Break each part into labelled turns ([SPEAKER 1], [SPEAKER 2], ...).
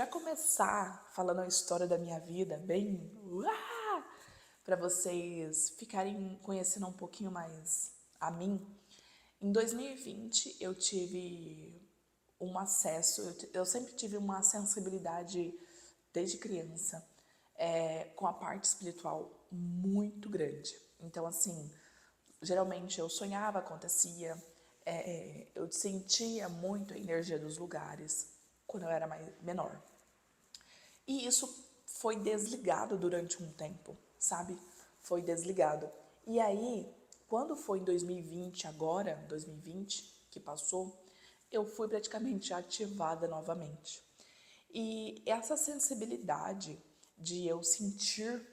[SPEAKER 1] Para começar falando a história da minha vida, bem, para vocês ficarem conhecendo um pouquinho mais a mim, em 2020 eu tive um acesso, eu sempre tive uma sensibilidade desde criança com a parte espiritual muito grande. Então, assim, geralmente eu sonhava, acontecia, eu sentia muito a energia dos lugares quando eu era menor. E isso foi desligado durante um tempo, sabe? Foi desligado. E aí, quando foi em 2020, agora, 2020, que passou, eu fui praticamente ativada novamente. E essa sensibilidade de eu sentir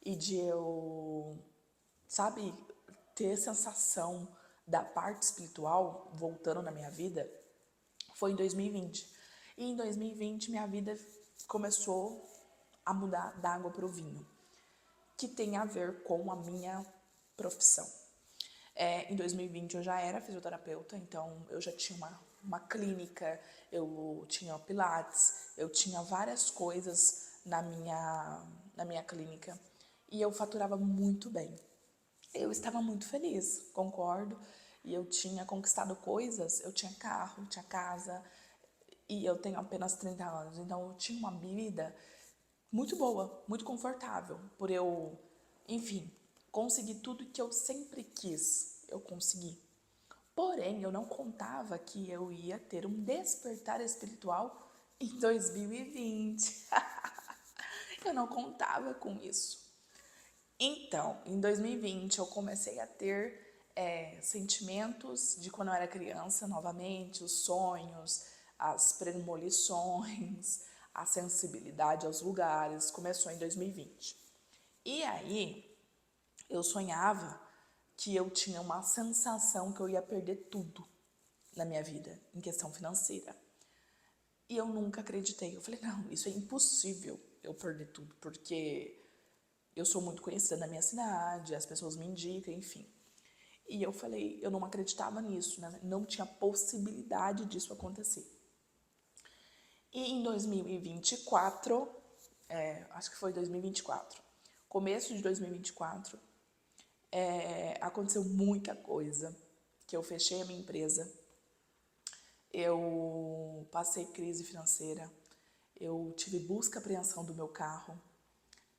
[SPEAKER 1] e de eu, sabe, ter sensação da parte espiritual voltando na minha vida, foi em 2020. E em 2020 minha vida começou a mudar da água para o vinho, que tem a ver com a minha profissão. Em 2020 eu já era fisioterapeuta, então eu já tinha uma clínica, eu tinha pilates, eu tinha várias coisas na minha clínica e eu faturava muito bem. Eu estava muito feliz, concordo, e eu tinha conquistado coisas, eu tinha carro, tinha casa, e eu tenho apenas 30 anos, então eu tinha uma vida muito boa, muito confortável, por eu, enfim, conseguir tudo que eu sempre quis, eu consegui. Porém, eu não contava que eu ia ter um despertar espiritual em 2020. Eu não contava com isso. Então, em 2020, eu comecei a ter sentimentos de quando eu era criança, novamente, os sonhos, as premonições, a sensibilidade aos lugares. Começou em 2020. E aí, eu sonhava que eu tinha uma sensação que eu ia perder tudo na minha vida, em questão financeira. E eu nunca acreditei. Eu falei, não, isso é impossível eu perder tudo, porque eu sou muito conhecida na minha cidade, as pessoas me indicam, enfim. E eu falei, eu não acreditava nisso, né? Não tinha possibilidade disso acontecer. E em 2024, acho que foi 2024, começo de 2024, aconteceu muita coisa, que eu fechei a minha empresa, eu passei crise financeira, eu tive busca e apreensão do meu carro,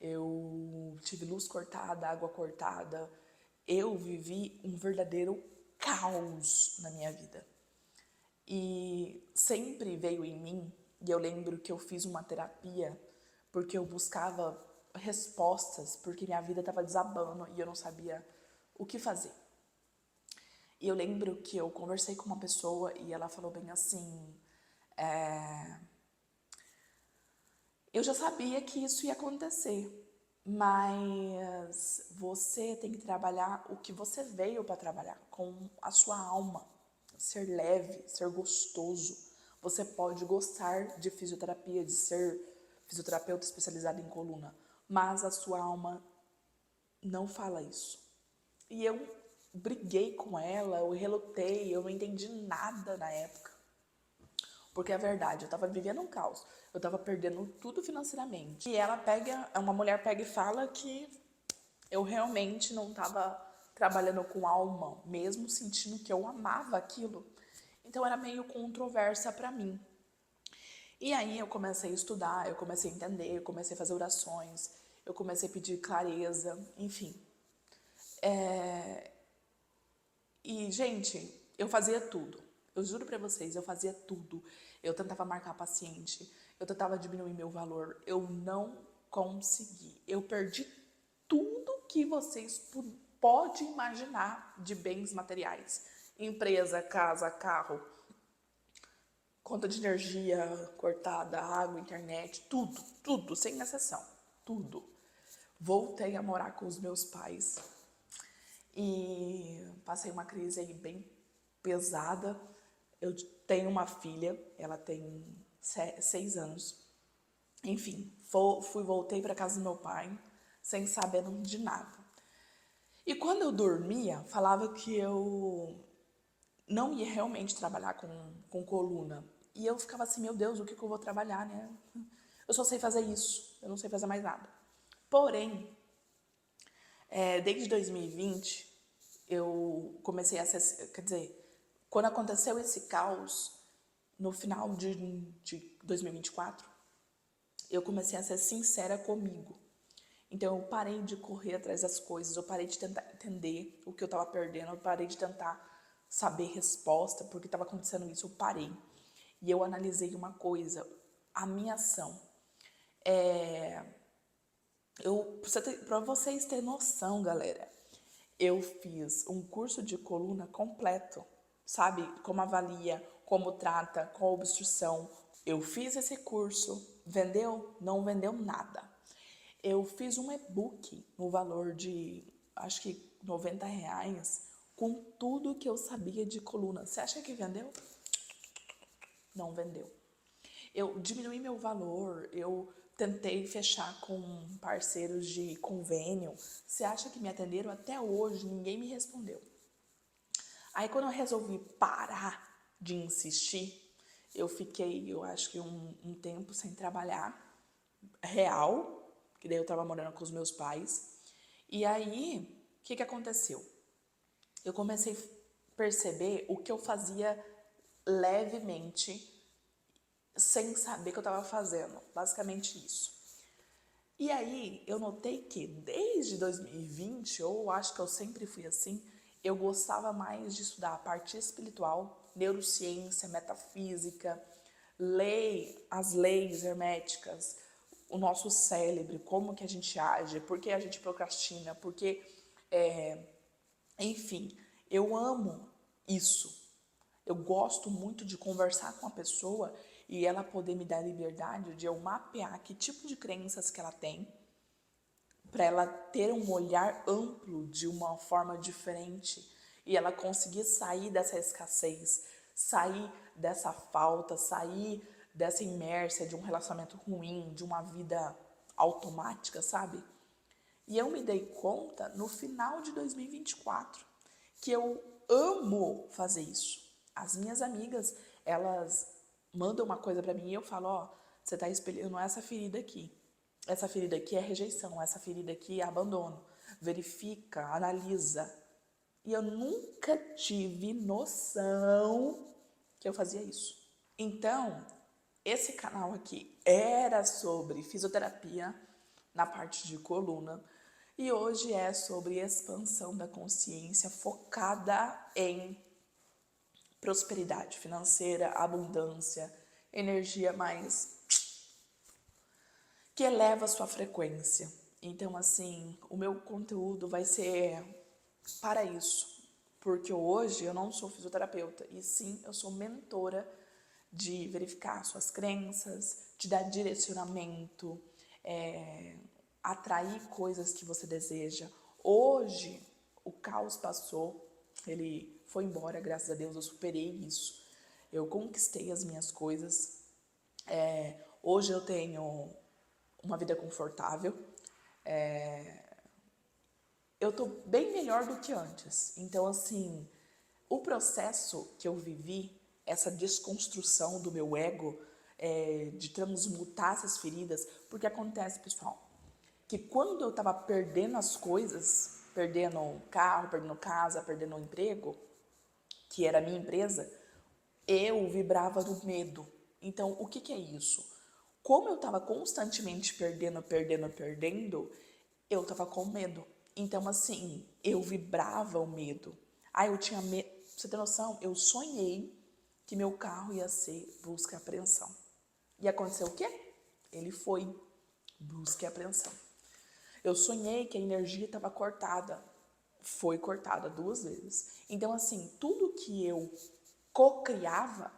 [SPEAKER 1] eu tive luz cortada, água cortada, eu vivi um verdadeiro caos na minha vida. E sempre veio em mim, e eu lembro que eu fiz uma terapia porque eu buscava respostas, porque minha vida estava desabando e eu não sabia o que fazer. E eu lembro que eu conversei com uma pessoa e ela falou bem assim, eu já sabia que isso ia acontecer, mas você tem que trabalhar o que você veio para trabalhar, com a sua alma, ser leve, ser gostoso. Você pode gostar de fisioterapia, de ser fisioterapeuta especializado em coluna, mas a sua alma não fala isso. E eu briguei com ela, eu relutei, eu não entendi nada na época. Porque é verdade, eu tava vivendo um caos. Eu tava perdendo tudo financeiramente. E ela pega, uma mulher pega e fala que eu realmente não tava trabalhando com alma, mesmo sentindo que eu amava aquilo. Então era meio controversa pra mim. E aí eu comecei a estudar, eu comecei a entender, eu comecei a fazer orações, eu comecei a pedir clareza, enfim. E, gente, eu fazia tudo. Eu juro pra vocês, eu fazia tudo. Eu tentava marcar paciente, eu tentava diminuir meu valor. Eu não consegui. Eu perdi tudo que vocês podem imaginar de bens materiais. Empresa, casa, carro, conta de energia cortada, água, internet, tudo, tudo, sem exceção. Tudo. Voltei a morar com os meus pais e passei uma crise aí bem pesada. Eu tenho uma filha, ela tem 6 anos. Enfim, voltei para casa do meu pai sem saber de nada. E quando eu dormia, falava que eu não ia realmente trabalhar com coluna. E eu ficava assim, meu Deus, o que eu vou trabalhar, né? Eu só sei fazer isso, eu não sei fazer mais nada. Porém, desde 2020, eu comecei a acessar, quer dizer, quando aconteceu esse caos, no final de 2024, eu comecei a ser sincera comigo. Então, eu parei de correr atrás das coisas, eu parei de tentar entender o que eu estava perdendo, eu parei de tentar saber resposta, porque estava acontecendo isso, eu parei. E eu analisei uma coisa, a minha ação. Para vocês terem noção, galera, eu fiz um curso de coluna completo, sabe? Como avalia, como trata, qual obstrução. Eu fiz esse curso, vendeu? Não vendeu nada. Eu fiz um e-book no valor de, acho que R$ 90, com tudo que eu sabia de coluna. Você acha que vendeu? Não vendeu. Eu diminuí meu valor, eu tentei fechar com parceiros de convênio. Você acha que me atenderam? Até hoje ninguém me respondeu. Aí quando eu resolvi parar de insistir, eu fiquei, eu acho que um tempo sem trabalhar, real, que daí eu tava morando com os meus pais. E aí, o que aconteceu? Eu comecei a perceber o que eu fazia levemente, sem saber o que eu estava fazendo. Basicamente isso. E aí, eu notei que desde 2020, ou acho que eu sempre fui assim, eu gostava mais de estudar a parte espiritual, neurociência, metafísica, as leis herméticas, o nosso cérebro, como que a gente age, por que a gente procrastina, porque, enfim, eu amo isso. Eu gosto muito de conversar com a pessoa e ela poder me dar liberdade de eu mapear que tipo de crenças que ela tem, para ela ter um olhar amplo de uma forma diferente e ela conseguir sair dessa escassez, sair dessa falta, sair dessa inércia de um relacionamento ruim, de uma vida automática, sabe? E eu me dei conta no final de 2024 que eu amo fazer isso. As minhas amigas, elas mandam uma coisa pra mim e eu falo, ó, você tá espelhando essa ferida aqui. Essa ferida aqui é rejeição, essa ferida aqui é abandono. Verifica, analisa. E eu nunca tive noção que eu fazia isso. Então, esse canal aqui era sobre fisioterapia na parte de coluna e hoje é sobre expansão da consciência focada em prosperidade financeira, abundância, energia mais que eleva a sua frequência. Então, assim, o meu conteúdo vai ser para isso, porque hoje eu não sou fisioterapeuta, e sim eu sou mentora de verificar suas crenças, de dar direcionamento, atrair coisas que você deseja. Hoje, o caos passou, ele foi embora, graças a Deus, eu superei isso. Eu conquistei as minhas coisas. Hoje eu tenho uma vida confortável. Eu tô bem melhor do que antes. Então, assim, o processo que eu vivi, essa desconstrução do meu ego, de transmutar essas feridas, porque acontece, pessoal, que quando eu tava perdendo as coisas, perdendo o carro, perdendo casa, perdendo o emprego, que era a minha empresa, eu vibrava no medo. Então, o que é isso? Como eu estava constantemente perdendo, eu estava com medo. Então, assim, eu vibrava o medo. Ah, eu tinha medo. Pra você ter noção, eu sonhei que meu carro ia ser busca e apreensão. E aconteceu o quê? Ele foi busca e apreensão. Eu sonhei que a energia estava cortada. Foi cortada 2 vezes. Então, assim, tudo que eu cocriava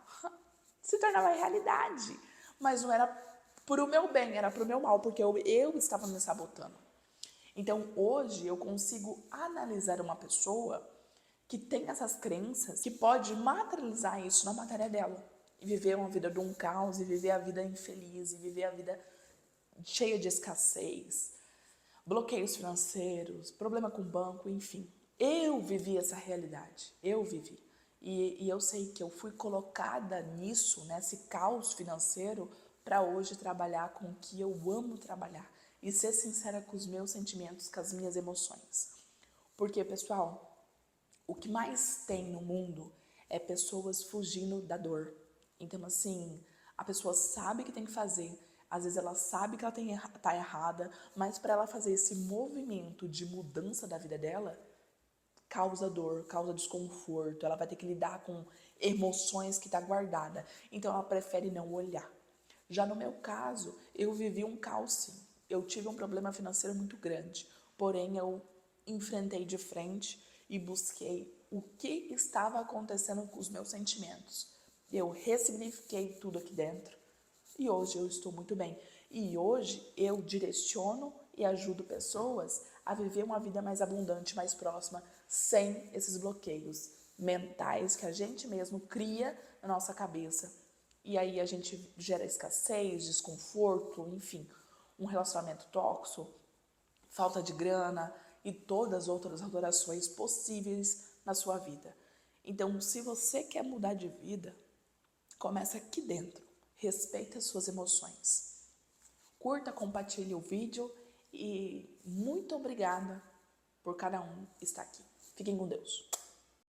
[SPEAKER 1] se tornava realidade. Mas não era pro meu bem, era pro meu mal, porque eu estava me sabotando. Então, hoje, eu consigo analisar uma pessoa que tem essas crenças, que pode materializar isso na matéria dela. E viver uma vida de um caos, e viver a vida infeliz, e viver a vida cheia de escassez, bloqueios financeiros, problema com o banco, enfim. Eu vivi essa realidade, eu vivi. E eu sei que eu fui colocada nisso, nesse caos financeiro, para hoje trabalhar com o que eu amo trabalhar e ser sincera com os meus sentimentos, com as minhas emoções. Porque, pessoal, o que mais tem no mundo é pessoas fugindo da dor. Então, assim, a pessoa sabe o que tem que fazer, às vezes ela sabe que ela tá errada, mas para ela fazer esse movimento de mudança da vida dela, causa dor, causa desconforto, ela vai ter que lidar com emoções que tá guardada. Então ela prefere não olhar. Já no meu caso, eu vivi um caos sim. Eu tive um problema financeiro muito grande, porém eu enfrentei de frente e busquei o que estava acontecendo com os meus sentimentos. Eu ressignifiquei tudo aqui dentro e hoje eu estou muito bem. E hoje eu direciono e ajudo pessoas a viver uma vida mais abundante, mais próxima, sem esses bloqueios mentais que a gente mesmo cria na nossa cabeça. E aí a gente gera escassez, desconforto, enfim, um relacionamento tóxico, falta de grana e todas as outras adorações possíveis na sua vida. Então, se você quer mudar de vida, começa aqui dentro. Respeite as suas emoções. Curta, compartilhe o vídeo e muito obrigada por cada um estar aqui. Fiquem com Deus.